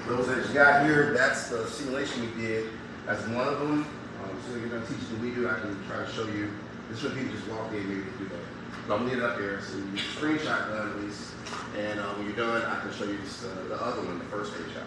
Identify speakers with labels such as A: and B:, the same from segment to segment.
A: Those that you got here, that's the simulation we did. That's one of them. So you're gonna teach you the we do. I can try to show you. This is when people just walk in, maybe do that. But I'm gonna get it up there so you get the screenshot done at least. And when you're done, I can show you this, the other one, the first page shot.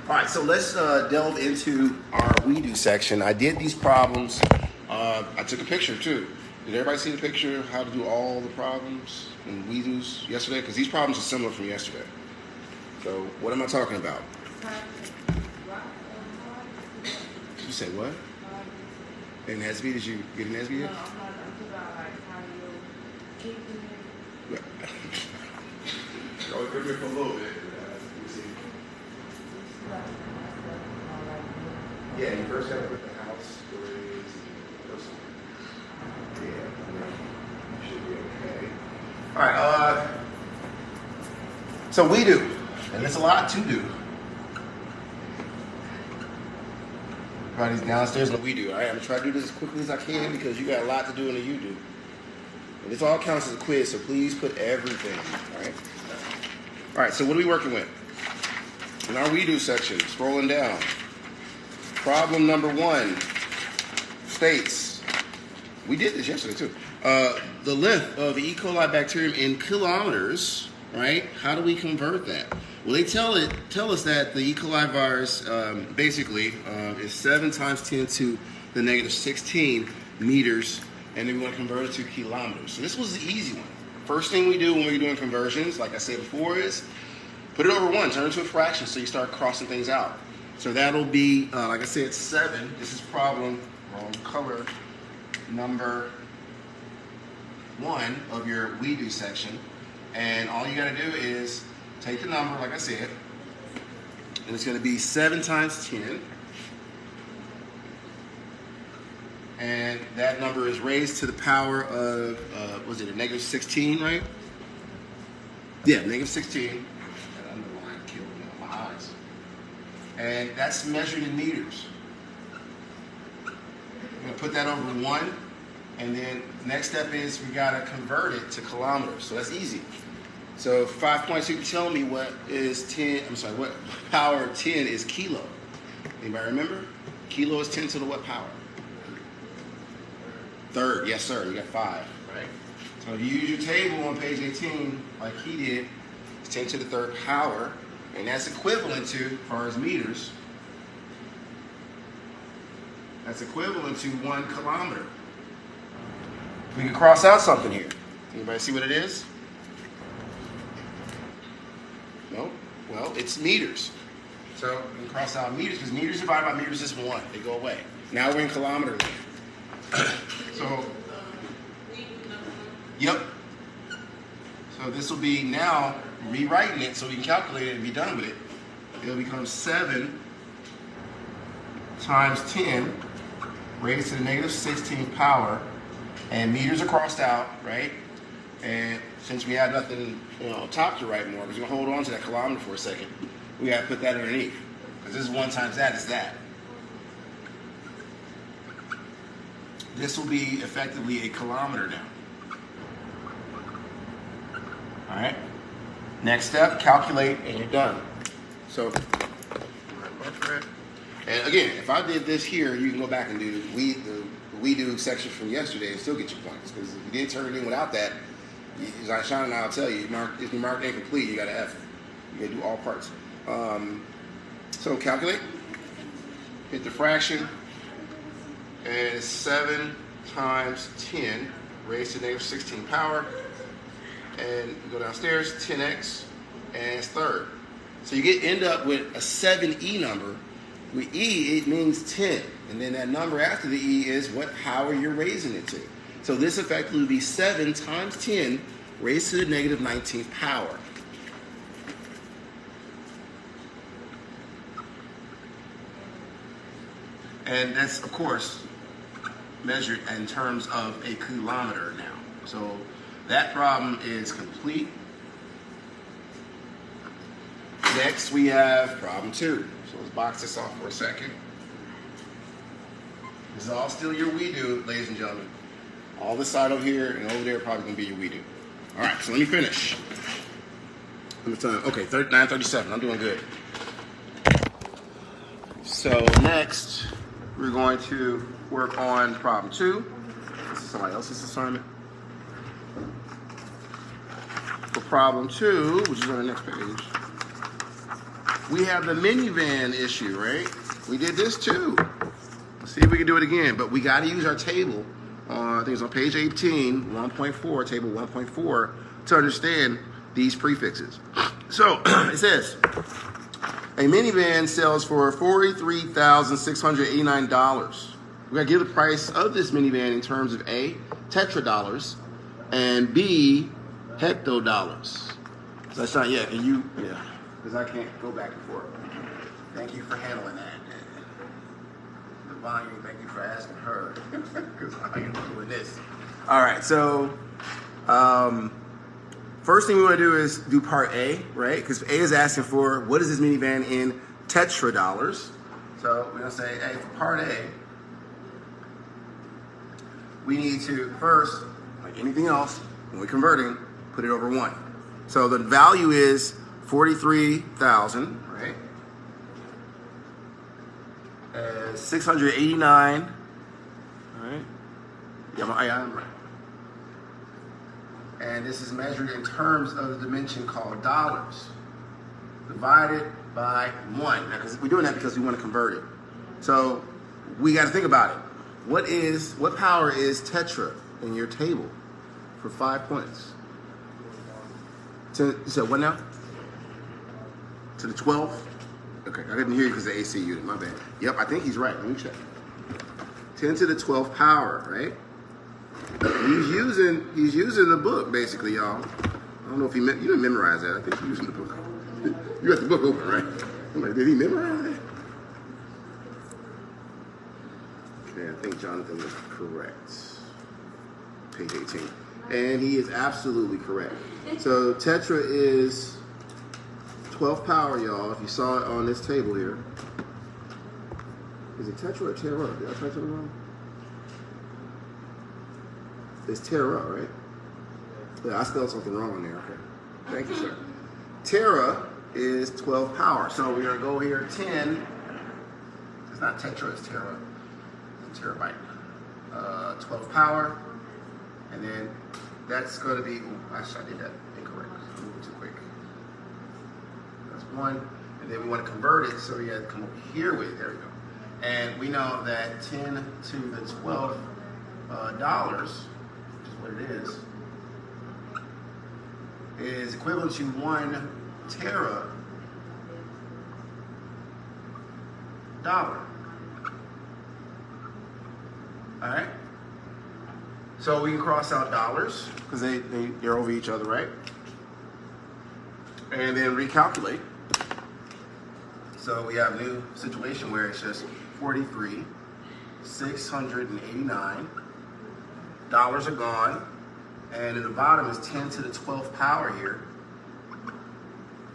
A: All right, so let's delve into our we do section. I did these problems. I took a picture too. Did everybody see the picture of how to do all the problems and we do's yesterday? Because these problems are similar from yesterday. So what am I talking about? You say what? In edsby, did you get an edsby yet?
B: No, I'm talking about like how you keep it.
A: Go with me for a little bit. See. Yeah, you first gotta put the house doors. Yeah, should be okay. All right. So we do, and there's a lot to do. Everybody's downstairs and we do. All right, I'm gonna try to do this as quickly as I can because you got a lot to do in the you do. And this all counts as a quiz, so please put everything. All right. All right. So what are we working with? In our we do section, scrolling down. Problem number 1 states, we did this yesterday too. The length of the E. coli bacterium in kilometers. Right? How do we convert that? Well, they tell us that the E. coli virus basically is 7 times 10 to the negative 16 meters, and then we want to convert it to kilometers. So this was the easy one. First thing we do when we're doing conversions, like I said before, is put it over 1, turn it to a fraction, so you start crossing things out. So that'll be, like I said, 7. This is problem, wrong color, number 1 of your we do section. And all you got to do is take the number, like I said, and it's going to be 7 times 10. And that number is raised to the power of, was it a negative 16, right? Yeah, negative 16. That underline killed me on my eyes. And that's measured in meters. I'm going to put that over 1. And then next step is we got to convert it to kilometers. So that's easy. So 5 points, you can tell me what is 10, I'm sorry, what power 10 is kilo. Anybody remember? Kilo is 10 to the what power? Third, yes sir, you got 5, right? So if you use your table on page 18, like he did, it's 10 to the 3rd power, and that's equivalent to, as far as meters, that's equivalent to 1 kilometer. We can cross out something here. Anybody see what it is? No? Well, it's meters. So we can cross out meters because meters divided by meters is 1. They go away. Now we're in kilometers. So, yep. So this will be now rewriting it so we can calculate it and be done with it. It'll become 7 times 10 raised to the negative 16th power. And meters are crossed out, right? And since we had nothing, on top to write more, because we're going to hold on to that kilometer for a second, we got to put that underneath. Because this is 1 times that is that. This will be effectively a kilometer now. All right? Next step, calculate, and you're done. So, and again, if I did this here, you can go back and do the we do section from yesterday and still get your points. Because if you didn't turn it in without that, as Sean and I'll tell you, if you mark incomplete, you got an F. You got to do all parts. So calculate, hit the fraction, and it's 7 times 10 raised to negative 16 power. And you go downstairs, 10x, and it's 3rd. So you end up with a 7e number. With E, it means 10. And then that number after the E is what power you're raising it to. So this effectively would be 7 times 10 raised to the negative 19th power. And that's, of course, measured in terms of a kilometer now. So that problem is complete. Next, we have problem 2. So let's box this off for a second. This is all still your we do, ladies and gentlemen. All this side over here and over there probably going to be your we do. All right, so let me finish. How much time? Okay, 9:37. I'm doing good. So next, we're going to work on problem 2. This is somebody else's assignment. For problem 2, which is on the next page, we have the minivan issue, right? We did this too. Let's see if we can do it again. But we got to use our table. I think it's on page 18, 1.4, table 1.4, to understand these prefixes. So it says, a minivan sells for $43,689. We got to give the price of this minivan in terms of A, tetradollars, and B, hectodollars. So that's not yet. And you, yeah, because I can't go back and forth. Thank you for handling that. Devon, thank you for asking her, because I am doing this. All right, so first thing we want to do is do part A, right? Because A is asking for what is this minivan in tetradollars. So we're going to say, hey, for part A, we need to first, like anything else, when we're converting, put it over 1. So the value is 43,000, right? 689. All right. Yeah, I'm right. And this is measured in terms of the dimension called dollars, divided by 1. Now, we're doing that because we want to convert it. So we got to think about it. What power is tetra in your table for 5 points? So what now? To the 12th? Okay, I didn't hear you because the AC unit, my bad. Yep, I think he's right. Let me check. 10 to the 12th power, right? He's using the book, basically, y'all. I don't know if you didn't memorize that. I think you're using the book. You got the book open, right? I'm like, did he memorize that? Okay, I think Jonathan is correct. Page 18. And he is absolutely correct. So tetra is 12th power, y'all. If you saw it on this table here. Is it tetra or terra? Did I try something wrong? It's terra, right? Yeah, I spelled something wrong on there. Okay. Thank you, sir. Terra is 12 power. So we're going to go here 10. It's not tetra, it's terra. It's a terabyte. 12 power. And then that's going to be, actually I did that incorrect. I moved too quick. That's 1. And then we want to convert it, so we got to come over here with it. There we go. And we know that 10 to the 12 dollars, which is what it is equivalent to 1 tera dollar. All right? So we can cross out dollars because they're over each other, right? And then recalculate. So we have a new situation where it's just 43,689. Dollars are gone. And at the bottom is 10 to the 12th power here.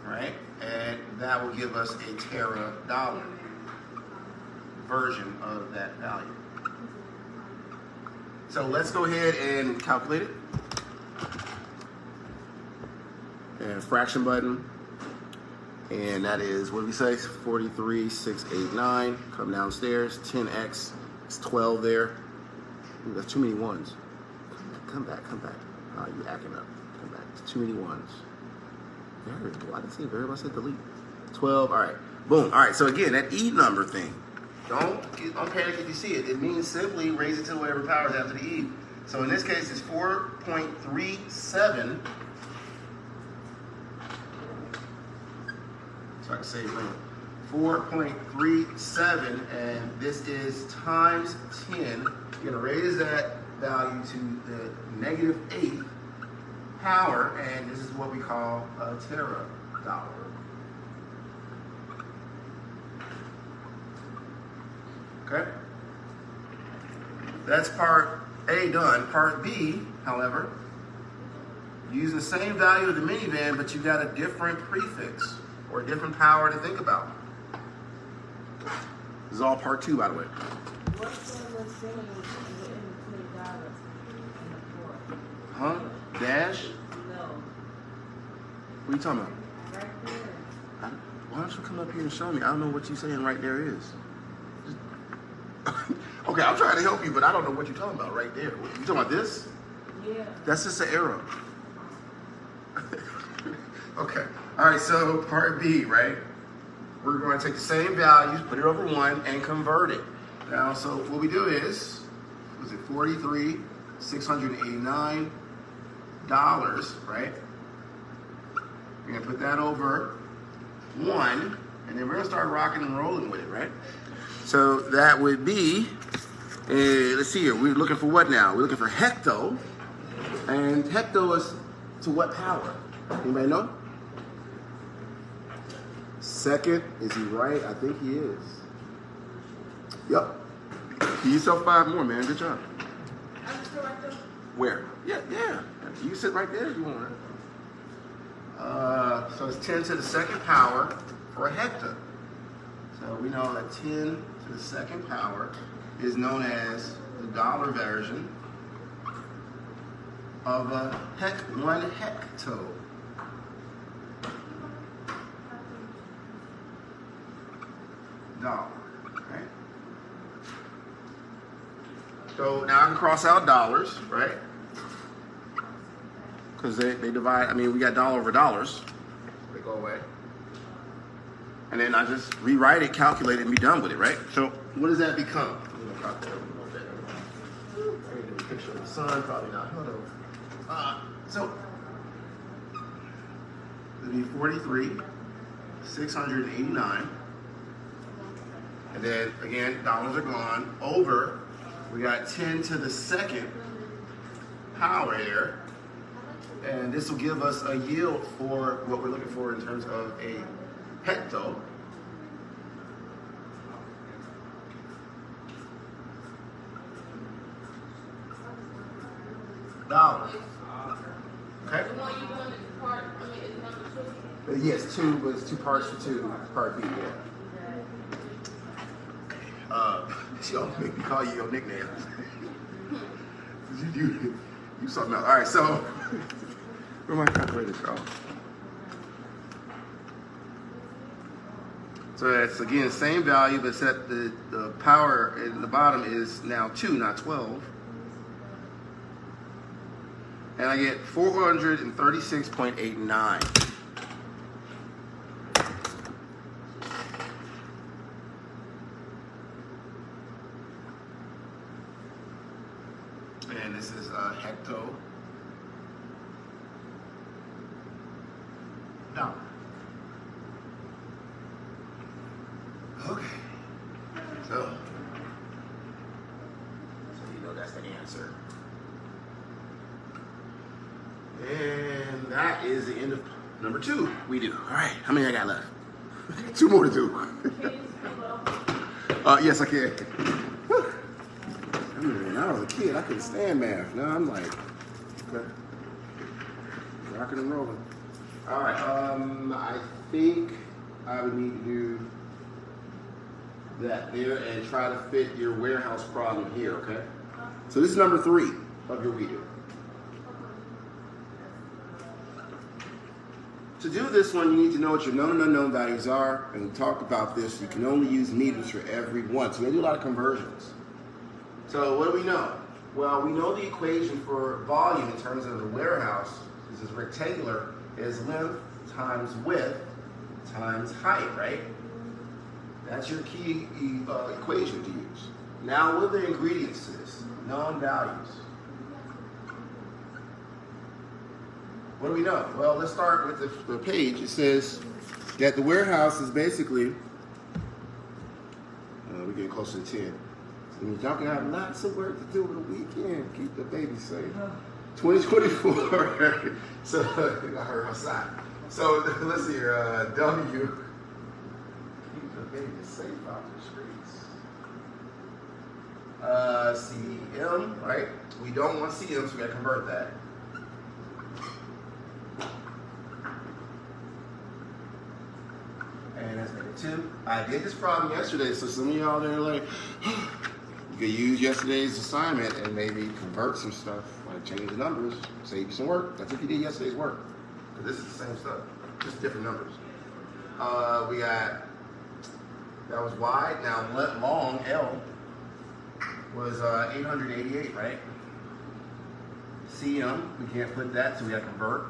A: Right? And that will give us a tera dollar version of that value. So let's go ahead and calculate it. And fraction button. And that is, what did we say? 43,689. Come downstairs. 10x. It's 12 there. Ooh, that's too many ones. Come back. Oh, you acting up. Come back. It's too many ones. Variable. I didn't say variable. I said delete. 12. All right. Boom. All right. So again, that E number thing. Don't panic if you see it. It means simply raise it to whatever power is after the E. So in this case, it's 4.37. So I can save room. 4.37, and this is times 10. You're going to raise that value to the negative 8th power, and this is what we call a tera dollar. Okay? That's part A done. Part B, however, use the same value of the minivan, but you got a different prefix or a different power to think about. This is all part 2, by the way.
B: What's the same in between dollars and the 4?
A: Huh? Dash?
B: No.
A: What are you talking about?
B: Right there.
A: Why don't you come up here and show me? I don't know what you're saying right there is. Okay, I'm trying to help you, but I don't know what you're talking about right there. You talking about this?
B: Yeah.
A: That's just an arrow. Okay. All right, so part B, right? We're going to take the same values, put it over 1, and convert it. Now, so what we do is, was it $43,689, right? We're going to put that over 1, and then we're going to start rocking and rolling with it, right? So that would be, let's see here, we're looking for what now? We're looking for hecto, and hecto is to what power? Anybody know? Second, is he right? I think he is. Yep. Give yourself 5 more, man. Good job.
B: I'm still right there.
A: Where? Yeah. You can sit right there if you want. So it's 10 to the second power for a hecto. So we know that 10 to the second power is known as the dollar version of a 1 hecto. Dollar, right? So now I can cross out dollars, right? Because they divide, I mean, we got dollar over dollars. They go away. And then I just rewrite it, calculate it, and be done with it, right? So what does that become? I'm going to calculate it a little bit. I need to get a picture of the sun, probably not. Hold on. So it'll be 43,689. And then again, dollars are gone over. We got 10 to the second power here. And this will give us a yield for what we're looking for in terms of a hecto. Dollars. Okay?
B: The one you doing is part, I mean, is number 2?
A: Yes, 2, but it's 2 parts for 2, part B, yeah. She don't make me call you your nickname. you something else. All right, so where my calculator go? So that's again same value, but except the power in the bottom is now 2, not 12. And I get 436.89. And this is hecto dollar. Okay. So you know that's the answer. And that is the end of number 2. We do. All right. How many I got left? 2 more to do. Yes, I can. I mean, when I was a kid, I couldn't stand math. Now I'm like, okay, rocking and rolling. All right. I think I would need to do that there and try to fit your warehouse problem here. Okay. So this is number 3 of your redo. To do this one, you need to know what your known and unknown values are. And we talked about this. You can only use meters for every one. So we do a lot of conversions. So what do we know? Well, we know the equation for volume in terms of the warehouse. This is rectangular. Is length times width times height, right? That's your key equation to use. Now, what are the ingredients to this? Known values. What do we know? Well, let's start with the page. It says that the warehouse is basically, we're getting closer to 10. So y'all can have lots of work to do over the weekend. Keep the baby safe. 2024. So, I got her outside. So, let's see here. W. Keep the baby safe out the streets. CM, right? We don't want CM, so we gotta convert that. And that's -2. I did this problem yesterday, so some of y'all there are like, you could use yesterday's assignment and maybe convert some stuff, like change the numbers, save you some work. That's if you did yesterday's work. Because this is the same stuff, just different numbers. We got, that was wide, now long, L. was 888, right? CM, we can't put that, so we got to convert.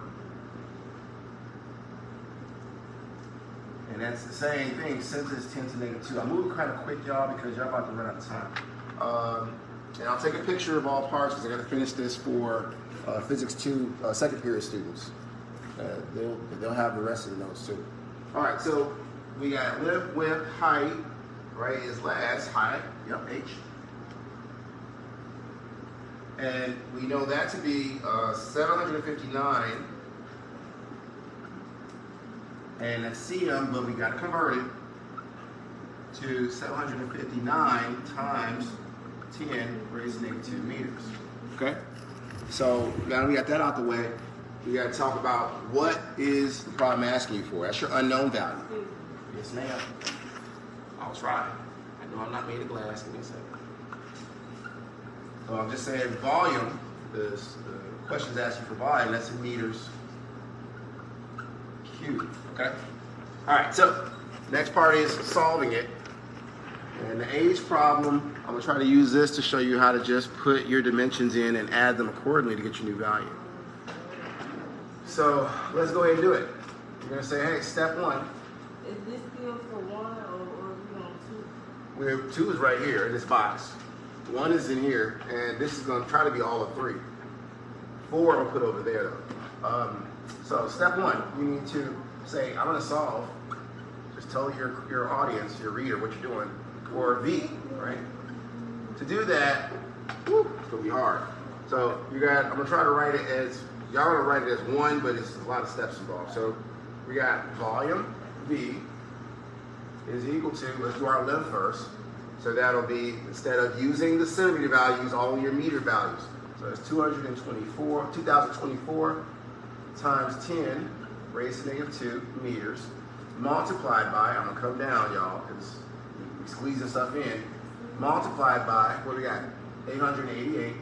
A: And that's the same thing, since it's 10 to -2. I'm moving kind of quick, y'all, because y'all about to run out of time. And I'll take a picture of all parts because I got to finish this for Physics 2 second period students. They'll have the rest of the notes too. All right, so we got lip, width, height, right, is last, height, yep, H. And we know that to be 759, and that's CM, but we got to convert it to 759 times 10 raised to -2 meters. Okay? So now we got that out the way, we got to talk about what is the problem asking you for. That's your unknown value. Yes, ma'am. I'll try. I know I'm not made of glass. Give me a second. So I'm just saying volume, the question's asking for volume, that's in meters cubed, okay? All right, so next part is solving it. And the age problem, I'm gonna try to use this to show you how to just put your dimensions in and add them accordingly to get your new value. So let's go ahead and do it. You're gonna say, hey, step 1.
B: Is this still for 1 or we on 2?
A: We have 2 is right here in this box. 1 is in here, and this is going to try to be all of 3. 4 I'll put over there though. So step 1, you need to say, I'm going to solve. Just tell your audience, your reader, what you're doing for V, right? To do that, it's going to be hard. So I'm going to try to write it as, y'all going to write it as 1, but it's a lot of steps involved. So we got volume V is equal to, let's do our length first. So that'll be, instead of using the centimeter value, use all your meter values. So it's 2024 times 10 raised to -2 meters, multiplied by, I'm gonna come down, y'all, because we're squeezing stuff in, multiplied by, what do we got? 888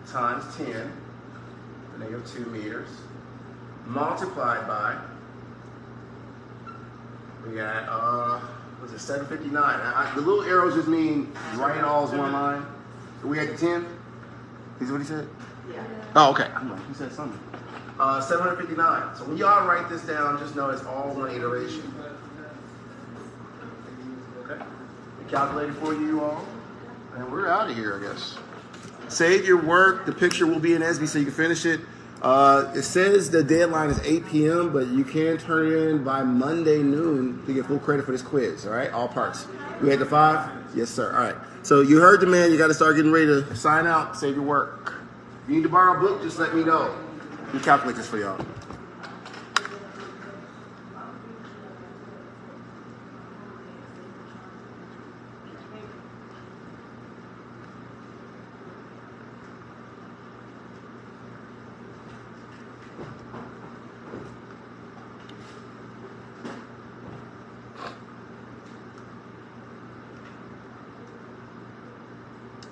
A: times 10 to -2 meters, multiplied by, we got, was it 759? The little arrows just mean write it all as one line. Are we at the 10? Is what he said?
B: Yeah.
A: Oh, okay. I'm like, he said something. 759. So when y'all write this down, just know it's all one iteration. Okay. We calculated for you all. And we're out of here, I guess. Save your work. The picture will be in edsby so you can finish it. It says the deadline is 8 p.m., but you can turn it in by Monday noon to get full credit for this quiz, all right? All parts. You had the 5? Yes, sir. All right. So you heard the man. You got to start getting ready to sign out, save your work. If you need to borrow a book, just let me know. Let me calculate this for y'all.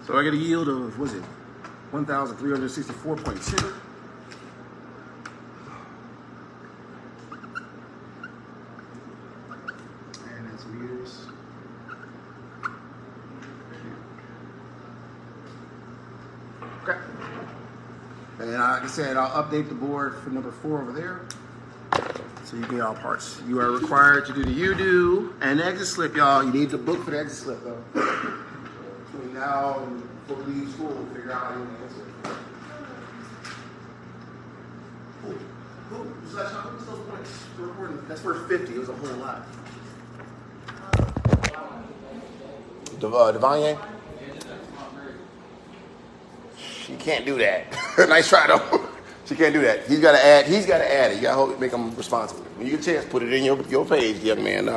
A: So I get a yield of, what is it, 1,364.2. And that's meters. Okay. And like I said, I'll update the board for number 4 over there. So you get all parts. You are required to do the U-do and exit slip, y'all. You need the book for the exit slip, though. Between now and before we leave school, we'll figure out how you want to answer it. What's those points for recording? That's first 50. It was a whole lot. Devanye? She can't do that. Nice try, though. She can't do that. He's got to add it. You got to make him responsible. When you get a chance, put it in your page, young man.